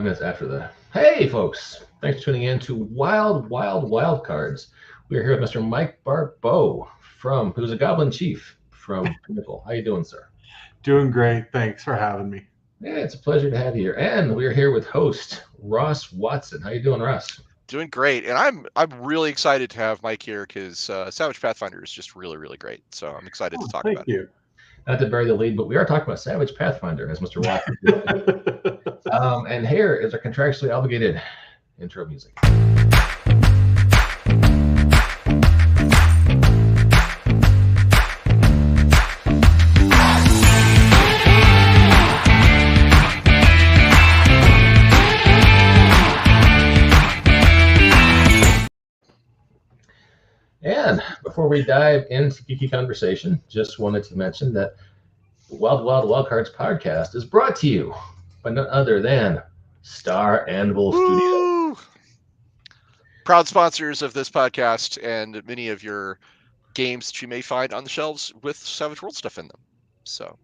Minutes after that. Hey, folks! Thanks for tuning in to Wildcards. We are here with Mr. Mike Barbeau who's a Goblin Chief from Pinnacle. How you doing, sir? Doing great. Thanks for having me. Yeah, it's a pleasure to have you here. And we are here with host Ross Watson. How you doing, Ross? Doing great, and I'm really excited to have Mike here because Savage Pathfinder is just really great. So I'm excited to talk Thank about you. Not to bury the lead, but we are talking about Savage Pathfinder, as Mr. Watson did. And here is our contractually obligated intro music. And before we dive into geeky conversation, just wanted to mention that the Wildcards podcast is brought to you by none other than Star Anvil Studio. Woo! Proud sponsors of this podcast and many of your games that you may find on the shelves with Savage World stuff in them. So,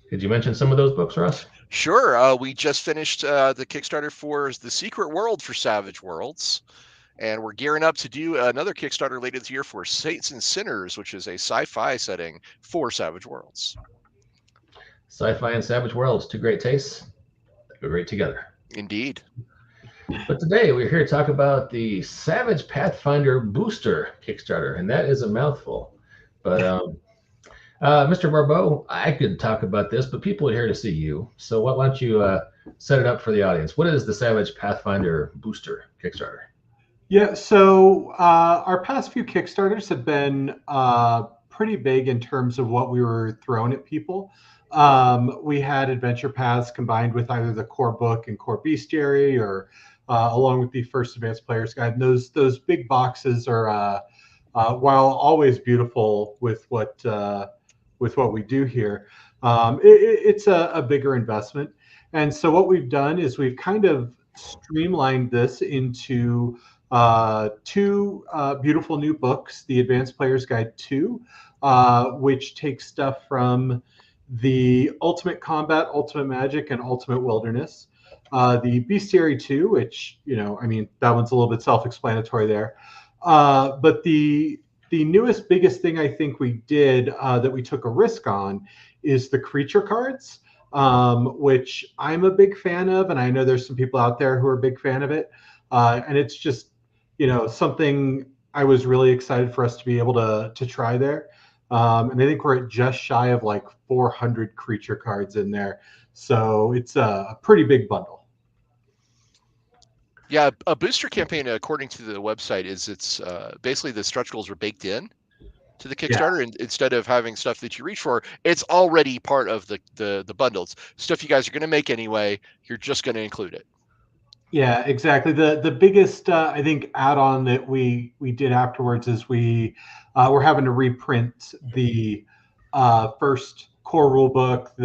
could you mention some of those books, Russ? Sure. We just finished the Kickstarter for The Secret World for Savage Worlds. And we're gearing up to do another Kickstarter later this year for Saints and Sinners, which is a sci-fi setting for Savage Worlds. Sci-fi and Savage Worlds, two great tastes that go great together. Indeed. But today we're here to talk about the Savage Pathfinder Booster Kickstarter, and that is a mouthful. But Mr. Barbeau, I could talk about this, but people are here to see you. So why don't you set it up for the audience? What is the Savage Pathfinder Booster Kickstarter? Yeah, so our past few Kickstarters have been pretty big in terms of what we were throwing at people. We had adventure paths combined with either the core book and core bestiary, or along with the first advanced player's guide. And those big boxes are, while always beautiful with what we do here, it's a bigger investment. And so what we've done is we've kind of streamlined this into two beautiful new books, the Advanced Player's Guide 2, which takes stuff from the Ultimate Combat, Ultimate Magic, and Ultimate Wilderness. The Bestiary 2, which, that one's a little bit self-explanatory there. But the newest, biggest thing I think we did that we took a risk on is the creature cards, which I'm a big fan of, and I know there's some people out there who are a big fan of it. And it's just, something I was really excited for us to be able to try there. And I think we're at just shy of like 400 creature cards in there. So it's a pretty big bundle. Yeah, a booster campaign, according to the website, it's basically the stretch goals are baked in to the Kickstarter, and instead of having stuff that you reach for, it's already part of the bundles. Stuff you guys are going to make anyway, you're just going to include it. Yeah, exactly. The biggest I think add-on that we did afterwards is we're having to reprint the first core rule book,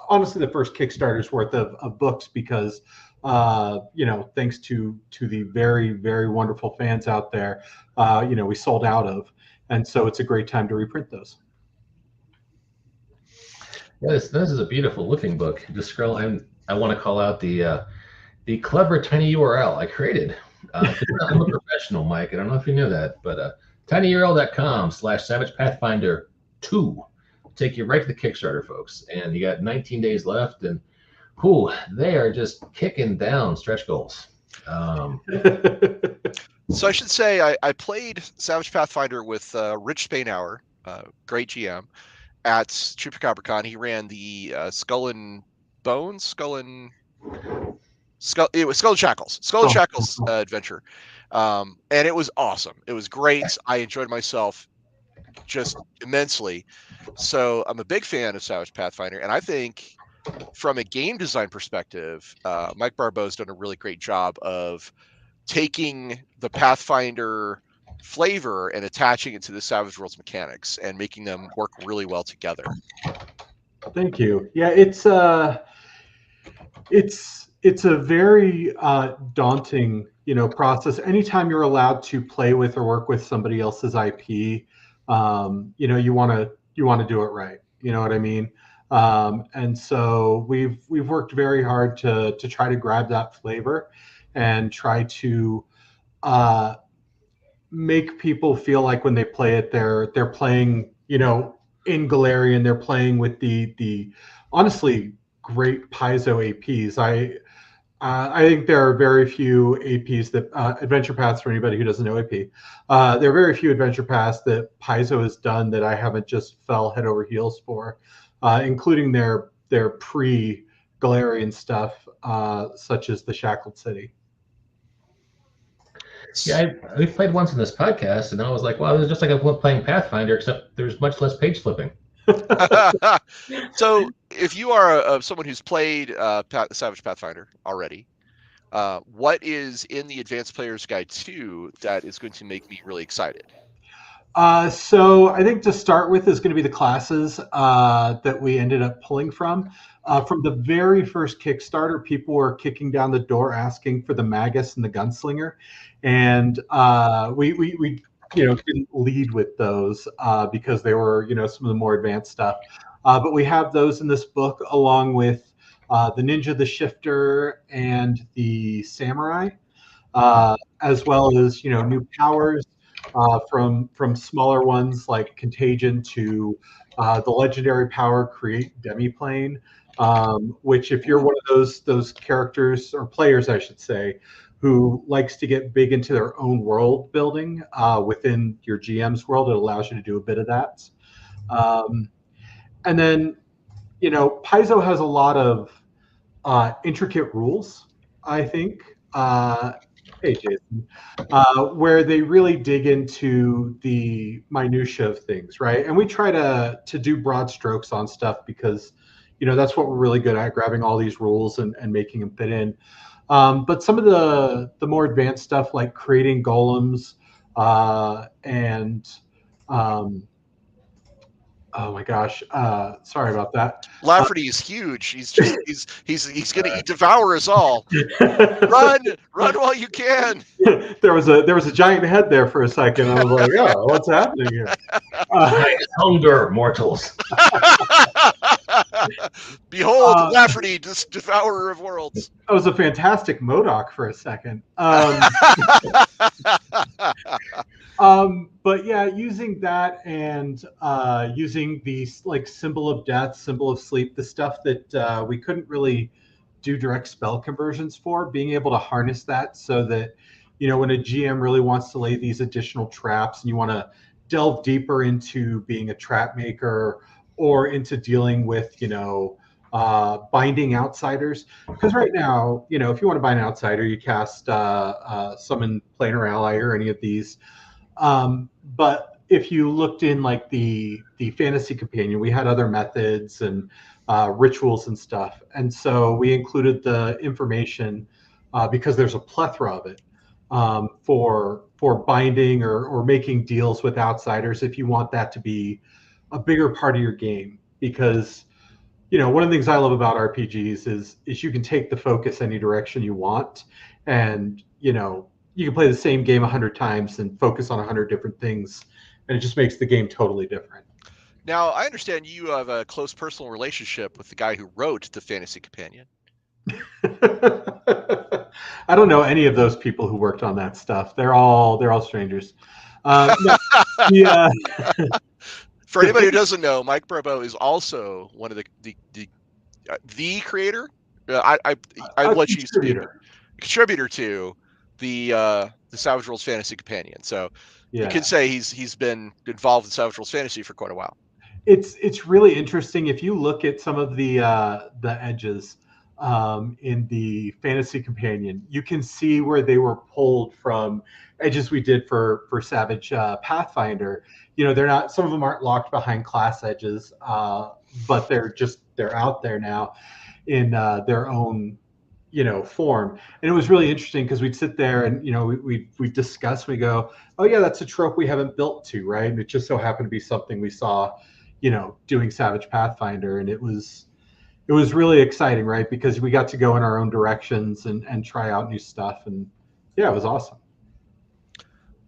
honestly the first Kickstarter's worth of books, because thanks to the very, very wonderful fans out there, we sold out of, and so it's a great time to reprint those. Yeah, this is a beautiful looking book. Just scroll. I want to call out the clever tiny URL I created. I'm a professional, Mike. I don't know if you knew that, but tinyurl.com/Savage Pathfinder 2 take you right to the Kickstarter, folks. And you got 19 days left, and they are just kicking down stretch goals. So I should say I played Savage Pathfinder with Rich Spainhour, great GM, at Chupacabra. He ran the Skull and Shackles adventure, and it was awesome. It was great. I enjoyed myself just immensely. So I'm a big fan of Savage Pathfinder, and I think from a game design perspective, Mike Barbeau's done a really great job of taking the Pathfinder flavor and attaching it to the Savage Worlds mechanics and making them work really well together. Thank you. Yeah, it's a very daunting, process. Anytime you're allowed to play with or work with somebody else's IP, you want to do it right. You know what I mean? And so we've worked very hard to try to grab that flavor and try to make people feel like when they play it, they're playing, in Galarian, they're playing with the honestly great Paizo APs. I think there are very few APs that adventure paths, for anybody who doesn't know AP. There are very few adventure paths that Paizo has done that I haven't just fell head over heels for, including their pre-Galarian stuff, such as the Shackled City. Yeah, we played once in this podcast, and I was like, "Wow, it was just like playing Pathfinder, except there's much less page flipping." So, if you are someone who's played Savage Pathfinder already, what is in the Advanced Player's Guide 2 that is going to make me really excited? So I think to start with is going to be the classes that we ended up pulling from. From the very first Kickstarter, people were kicking down the door asking for the Magus and the Gunslinger, and we didn't lead with those because they were some of the more advanced stuff. But we have those in this book along with the Ninja, the Shifter, and the Samurai, as well as new powers. From smaller ones like Contagion to the legendary power Create Demiplane, which if you're one of those characters or players, I should say, who likes to get big into their own world building within your GM's world, it allows you to do a bit of that. And then, Paizo has a lot of intricate rules, I think. Hey, Jason, where they really dig into the minutia of things, right? And we try to do broad strokes on stuff because, that's what we're really good at, grabbing all these rules and making them fit in. But some of the more advanced stuff, like creating golems and oh my gosh, sorry about that. Lafferty is huge. He's going to devour us all. Run while you can. There was a giant head there for a second. I was like, oh, what's happening here? Hunger, mortals. Behold, Lafferty, this devourer of worlds. That was a fantastic MODOK for a second. But yeah, using that and using the symbol of death, symbol of sleep, the stuff that we couldn't really do direct spell conversions for, being able to harness that so that, when a GM really wants to lay these additional traps and you want to delve deeper into being a trap maker or into dealing with, binding outsiders. Because right now, if you want to bind an outsider, you cast summon planar ally or any of these. But if you looked in like the fantasy companion, we had other methods and rituals and stuff. And so we included the information because there's a plethora of it for binding or making deals with outsiders if you want that to be a bigger part of your game. Because, one of the things I love about RPGs is you can take the focus any direction you want. And, you can play the same game 100 times and focus on 100 different things, and it just makes the game totally different. Now, I understand you have a close personal relationship with the guy who wrote the Fantasy Companion. I don't know any of those people who worked on that stuff. They're all strangers. Yeah. For anybody who doesn't know, Mike Barbeau is also one of the creator. I let you used to be a contributor to the Savage Worlds Fantasy Companion. So you could say he's been involved in Savage Worlds Fantasy for quite a while. It's really interesting if you look at some of the edges in the Fantasy Companion. You can see where they were pulled from edges we did for Savage Pathfinder. They're not, some of them aren't locked behind class edges, but they're out there now in their own form. And it was really interesting because we'd sit there and we discuss, we go, oh yeah, that's a trope we haven't built to, right? And it just so happened to be something we saw doing Savage Pathfinder, and it was really exciting, right? Because we got to go in our own directions and try out new stuff, and yeah, it was awesome.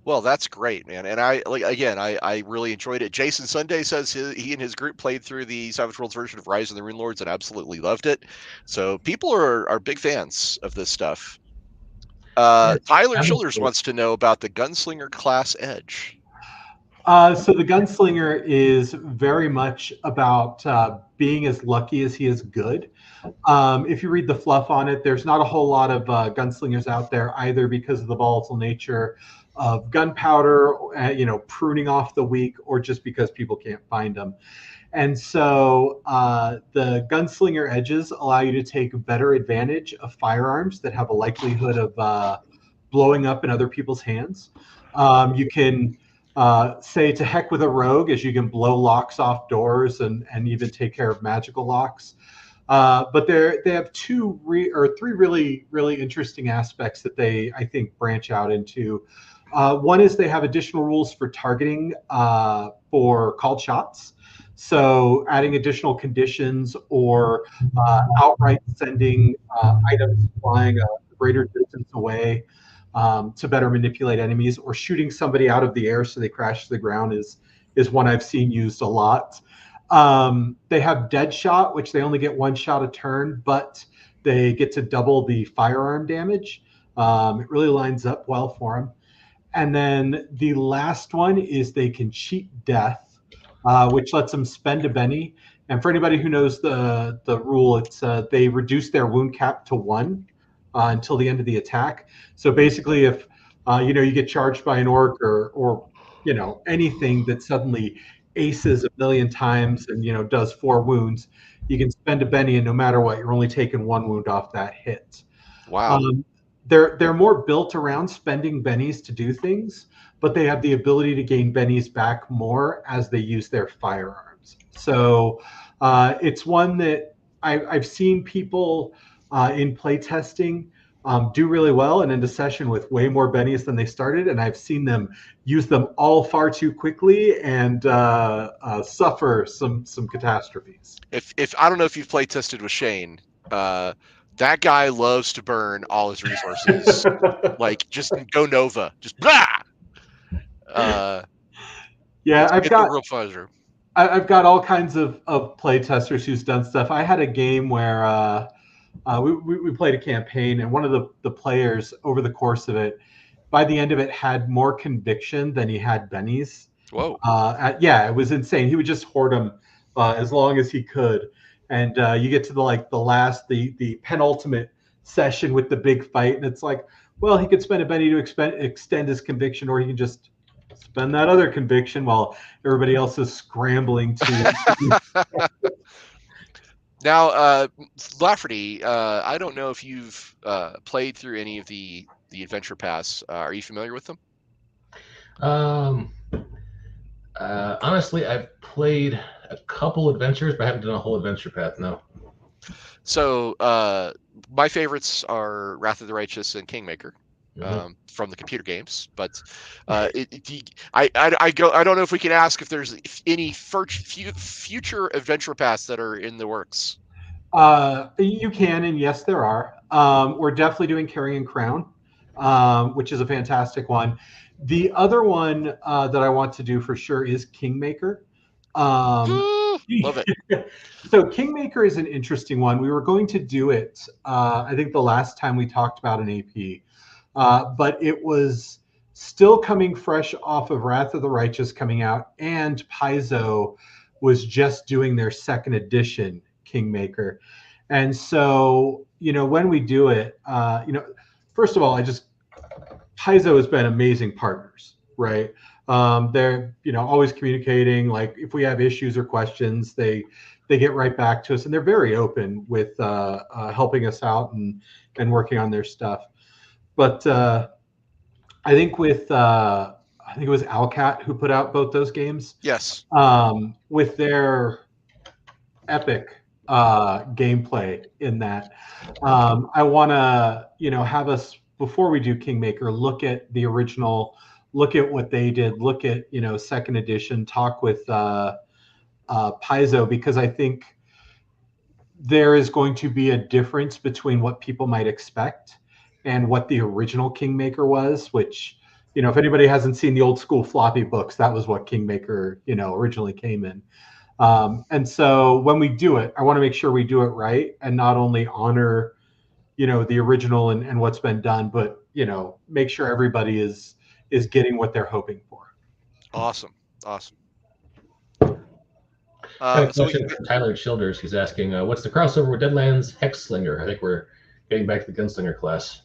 Well, that's great, man. And I really enjoyed it. Jason Sunday says he and his group played through the Savage Worlds version of Rise of the Rune Lords and absolutely loved it. So people are big fans of this stuff. Tyler Childers wants to know about the Gunslinger class Edge. So the Gunslinger is very much about being as lucky as he is good. If you read the fluff on it, there's not a whole lot of gunslingers out there either because of the volatile nature of gunpowder, pruning off the weak, or just because people can't find them. And so the Gunslinger edges allow you to take better advantage of firearms that have a likelihood of blowing up in other people's hands. You can say to heck with a rogue, as you can blow locks off doors and even take care of magical locks. But they have three really, really interesting aspects that they, I think, branch out into. One is they have additional rules for targeting for called shots. So adding additional conditions or outright sending items flying a greater distance away to better manipulate enemies, or shooting somebody out of the air so they crash to the ground is one I've seen used a lot. They have dead shot, which they only get one shot a turn, but they get to double the firearm damage. It really lines up well for them. And then the last one is they can cheat death, which lets them spend a Benny. And for anybody who knows the rule, it's they reduce their wound cap to 1 until the end of the attack. So basically, if you get charged by an orc or anything that suddenly aces a million times and does 4 wounds, you can spend a Benny, and no matter what, you're only taking 1 wound off that hit. Wow. They're more built around spending bennies to do things, but they have the ability to gain bennies back more as they use their firearms. So it's one that I've seen people in play testing do really well and into session with way more bennies than they started, and I've seen them use them all far too quickly and suffer some catastrophes. If I don't know if you've play tested with Shane, that guy loves to burn all his resources. Like, just go Nova, just blah. Yeah, I've got real pleasure. I've got all kinds of play testers who's done stuff. I had a game where we played a campaign, and one of the players over the course of it, by the end of it, had more conviction than he had bennies. Whoa. Yeah, it was insane. He would just hoard them as long as he could. And you get to the penultimate session with the big fight, and it's like, well, he could spend a Benny to extend his conviction, or he can just spend that other conviction while everybody else is scrambling to. Now, Lafferty, I don't know if you've played through any of the Adventure Pass. Are you familiar with them? Honestly, I've played a couple adventures, but I haven't done a whole adventure path. No. So my favorites are Wrath of the Righteous and Kingmaker from the computer games. But I don't know if we can ask if there's any future adventure paths that are in the works. You can, and yes, there are. We're definitely doing Carrion Crown, which is a fantastic one. The other one that I want to do for sure is Kingmaker. Love it. So Kingmaker is an interesting one. We were going to do it, I think the last time we talked about an AP, but it was still coming fresh off of Wrath of the Righteous coming out, and Paizo was just doing their 2nd edition Kingmaker. And so, when we do it, first of all, Paizo has been amazing partners, right? They're always communicating. Like, if we have issues or questions, they get right back to us, and they're very open with helping us out and working on their stuff. But I think it was Alcat who put out both those games. Yes. With their epic gameplay in that, I want to have us, before we do Kingmaker, look at the original, look at what they did, look at 2nd edition, talk with Paizo, because I think there is going to be a difference between what people might expect and what the original Kingmaker was, which if anybody hasn't seen the old school floppy books, that was what Kingmaker, originally came in. And so when we do it, I want to make sure we do it right and not only honor, the original and what's been done, but, make sure everybody is getting what they're hoping for. Awesome. Got a question from Tyler Childers. He's asking, what's the crossover with Deadlands Hexslinger? I think we're getting back to the Gunslinger class.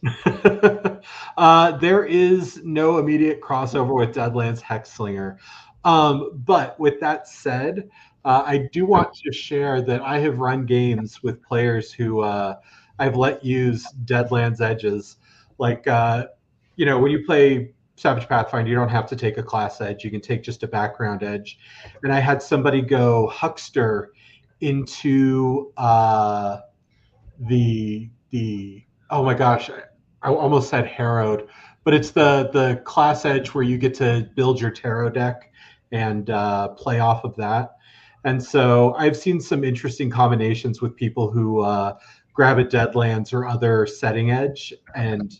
There is no immediate crossover with Deadlands Hexslinger. But with that said, I do want to share that I have run games with players who I've let use Deadlands edges. Like, when you play Savage Pathfinder, you don't have to take a class edge. You can take just a background edge. And I had somebody go Huckster into the oh my gosh, I almost said Harrowed, but it's the class edge where you get to build your tarot deck and play off of that. And so I've seen some interesting combinations with people who grab a Deadlands or other setting edge and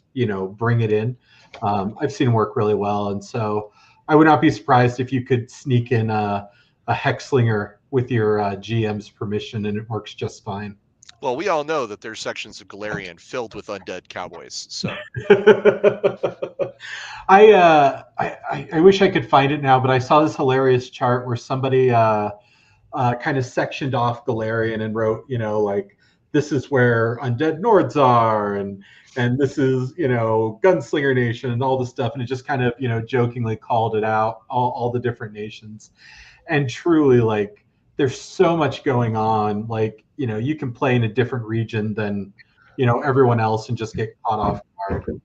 bring it in. I've seen it work really well, and so I would not be surprised if you could sneak in a Hexslinger with your GM's permission, and it works just fine. Well, we all know that there's sections of Galarian filled with undead cowboys. So I wish I could find it now, but I saw this hilarious chart where somebody kind of sectioned off Galarian and wrote, like, this is where undead Nords are, and this is, Gunslinger Nation and all this stuff. And it just kind of, jokingly called it out, all the different nations. And truly, like, there's so much going on. Like, you can play in a different region than, everyone else and just get caught off guard.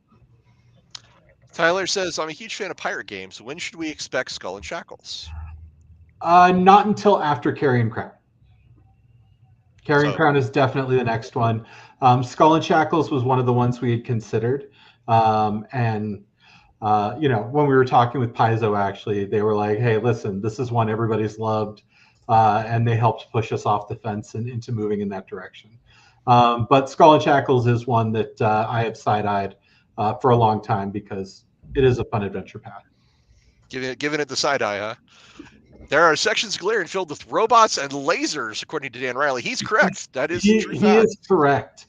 Tyler says, I'm a huge fan of pirate games. When should we expect Skull and Shackles? Not until after Carrion Crown. Carrion Crown is definitely the next one. Skull and Shackles was one of the ones we had considered. When we were talking with Paizo, actually, they were like, hey, listen, this is one everybody's loved. And they helped push us off the fence and into moving in that direction. But Skull and Shackles is one that I have side-eyed for a long time because it is a fun adventure path. Giving it the side-eye, huh? There are sections of Galarian filled with robots and lasers, according to Dan Riley. He's correct. That is the true fact. He is correct.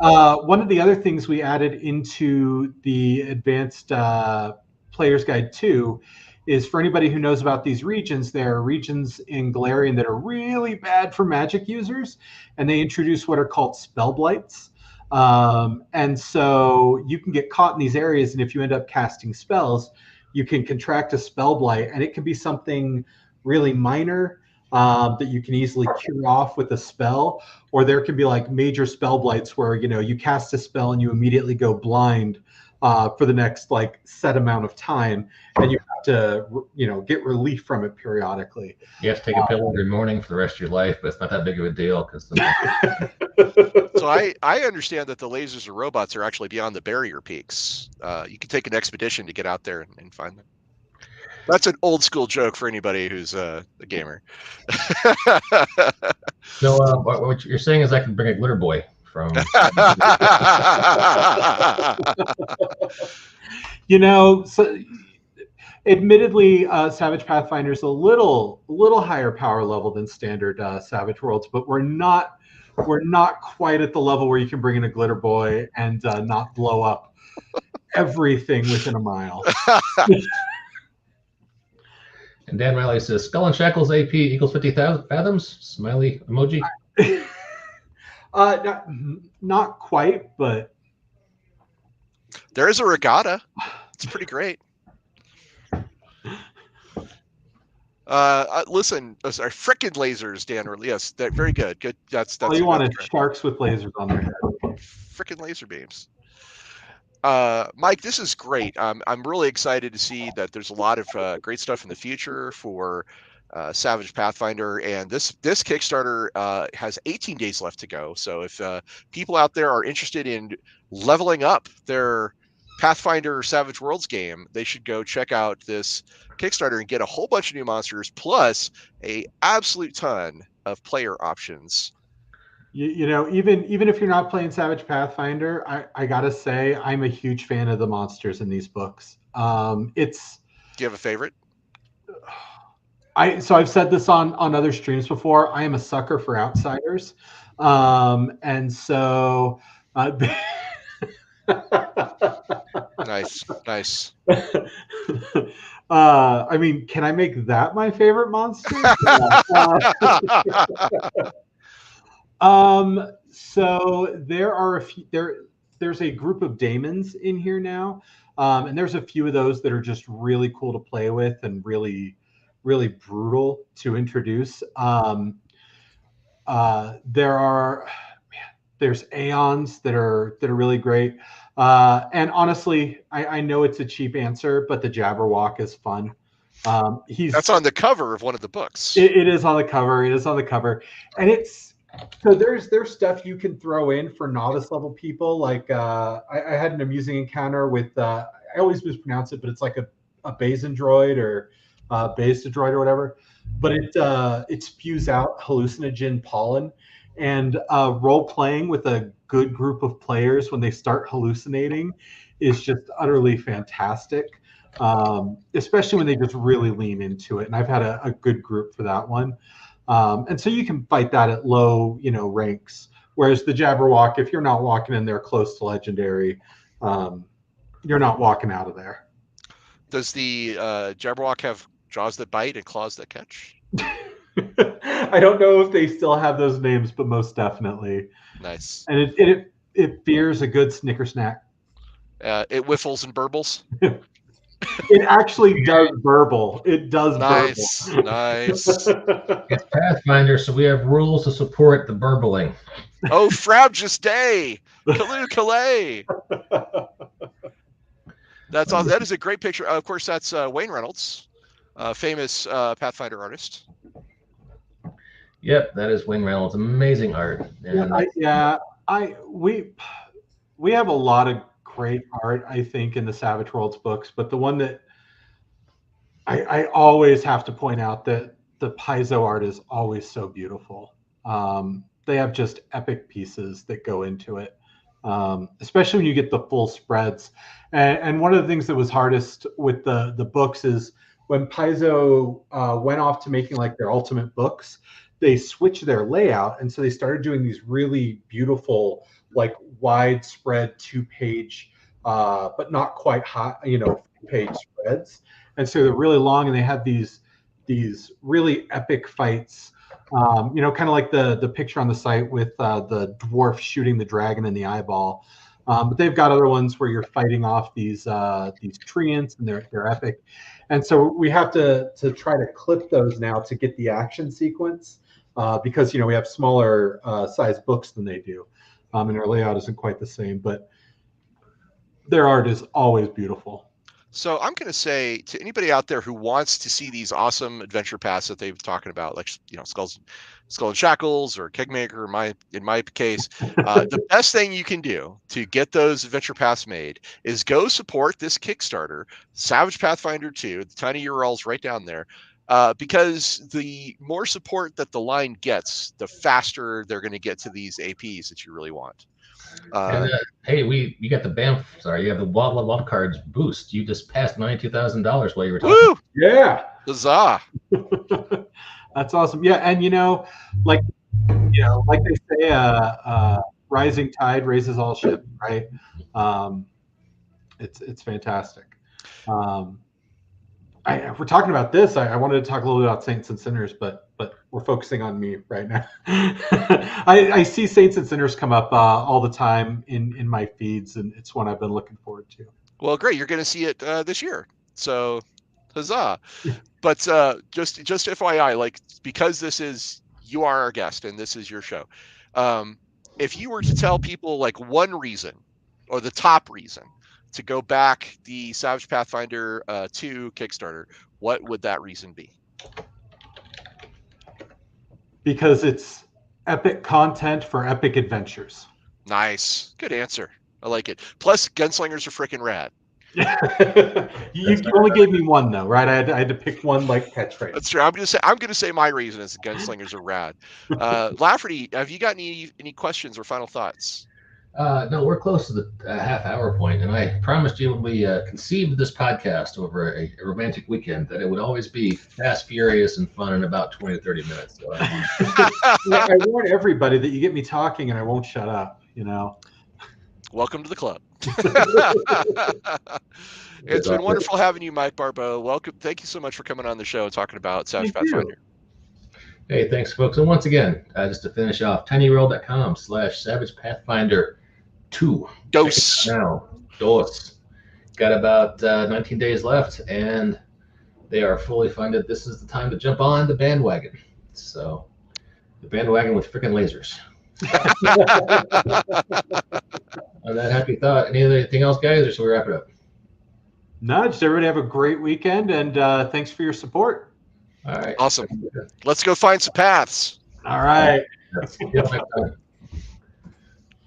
One of the other things we added into the Advanced Player's Guide 2 is, for anybody who knows about these regions, there are regions in Galarian that are really bad for magic users, and they introduce what are called spell blights. And so you can get caught in these areas, and if you end up casting spells, you can contract a spell blight, and it can be something really minor that you can easily cure off with a spell, or there can be like major spell blights where you cast a spell and you immediately go blind for the next like set amount of time, and you have to get relief from it periodically. You have to take a pill every morning for the rest of your life, but it's not that big of a deal because. So I understand that the lasers or robots are actually beyond the barrier peaks. You can take an expedition to get out there and find them. That's an old school joke for anybody who's a gamer. So what you're saying is I can bring a glitter boy from. So admittedly, Savage Pathfinder is a little higher power level than standard Savage Worlds, but we're not quite at the level where you can bring in a glitter boy and not blow up everything within a mile. And Dan Riley says, Skull and Shackles AP equals 50,000 fathoms? Smiley emoji. Not quite, but there is a regatta. It's pretty great. Listen, sorry, frickin' lasers, Dan. Yes, they're very good. Good. That's. All you want is sharks with lasers on their head. Frickin' laser beams. Mike, this is great. I'm really excited to see that there's a lot of great stuff in the future for Savage Pathfinder, and this Kickstarter has 18 days left to go. So if people out there are interested in leveling up their Pathfinder Savage Worlds game, they should go check out this Kickstarter and get a whole bunch of new monsters plus a absolute ton of player options. You know, even if you're not playing Savage Pathfinder, I gotta say I'm a huge fan of the monsters in these books. It's Do you have a favorite? so I've said this on other streams before. I am a sucker for outsiders, and so. Nice, nice. I mean, can I make that my favorite monster? So there are a few there's a group of daemons in here now. And there's a few of those that are just really cool to play with and really, really brutal to introduce. There's Aeons that are really great. And honestly, I know it's a cheap answer, but the Jabberwock is fun. That's on the cover of one of the books. It is on the cover. It is on the cover, and it's so there's stuff you can throw in for novice level people. Like I had an amusing encounter with I always mispronounce it, but it's like a Basendroid or Basedroid or whatever. But it spews out hallucinogen pollen, and role playing with a good group of players when they start hallucinating is just utterly fantastic. Especially when they just really lean into it. And I've had a good group for that one. And so you can fight that at low, ranks. Whereas the Jabberwock, if you're not walking in there close to legendary, you're not walking out of there. Does the Jabberwock have jaws that bite and claws that catch? I don't know if they still have those names, but most definitely. Nice. And it fears a good Snicker snack. It whiffles and burbles. It actually does burble. It does nice, burble. Nice. It's Pathfinder, so we have rules to support the burbling. Oh, Frabjous Day! Kaloo Kalay! That's all. That is a great picture. Of course, that's Wayne Reynolds, famous Pathfinder artist. Yep, that is Wayne Reynolds. Amazing art. And we have a lot of great art, I think, in the Savage Worlds books, but the one that I always have to point out that the Paizo art is always so beautiful. They have just epic pieces that go into it, especially when you get the full spreads. And one of the things that was hardest with the books is when Paizo went off to making like their ultimate books, they switched their layout, and so they started doing these really beautiful, like widespread 2-page, but not quite hot, page spreads. And so they're really long, and they have these really epic fights. Kind of like the picture on the site with the dwarf shooting the dragon in the eyeball. But they've got other ones where you're fighting off these treants, and they're epic. And so we have to try to clip those now to get the action sequence, because we have smaller size books than they do, and our layout isn't quite the same. But their art is always beautiful. So I'm going to say to anybody out there who wants to see these awesome adventure paths that they've been talking about, like Skull and Shackles or Kegmaker, in my case, the best thing you can do to get those adventure paths made is go support this Kickstarter, Savage Pathfinder 2. The tiny URL's right down there, because the more support that the line gets, the faster they're going to get to these APs that you really want. Hey, you got the you have the Wildcards boost. You just passed $92,000 while you were talking. Woo! Yeah, huzzah! That's awesome. Yeah, and like they say, rising tide raises all ships, right? It's fantastic. If we're talking about this, I wanted to talk a little bit about Saints and Sinners, but we're focusing on me right now. I see Saints and Sinners come up all the time in my feeds, and it's one I've been looking forward to. Well, great. You're going to see it this year. So, huzzah. But just FYI, like, because you are our guest and this is your show, if you were to tell people like one reason or the top reason to go back the Savage Pathfinder 2 Kickstarter, what would that reason be? Because it's epic content for epic adventures. Nice. Good answer. I like it. Plus, gunslingers are freaking rad. You only gave me one though, right? I had to pick one like catchphrase. That's true. I'm gonna say my reason is the gunslingers are rad. Lafferty, have you got any questions or final thoughts? No, we're close to the half-hour point, and I promised you when we conceived this podcast over a romantic weekend that it would always be fast, furious, and fun in about 20 to 30 minutes. So I warn everybody that you get me talking and I won't shut up. Welcome to the club. It's been wonderful having you, Mike Barbeau. Welcome. Thank you so much for coming on the show and talking about Savage Pathfinder. Hey, thanks, folks. And once again, just to finish off, tinyurl.com/Savage Pathfinder 2. Dos. Now, Dos. Got about 19 days left, and they are fully funded. This is the time to jump on the bandwagon. So, the bandwagon with freaking lasers. On that happy thought, anything else, guys, or should we wrap it up? No, just everybody have a great weekend, and thanks for your support. All right. Awesome. Let's go find some paths. All right. Yeah,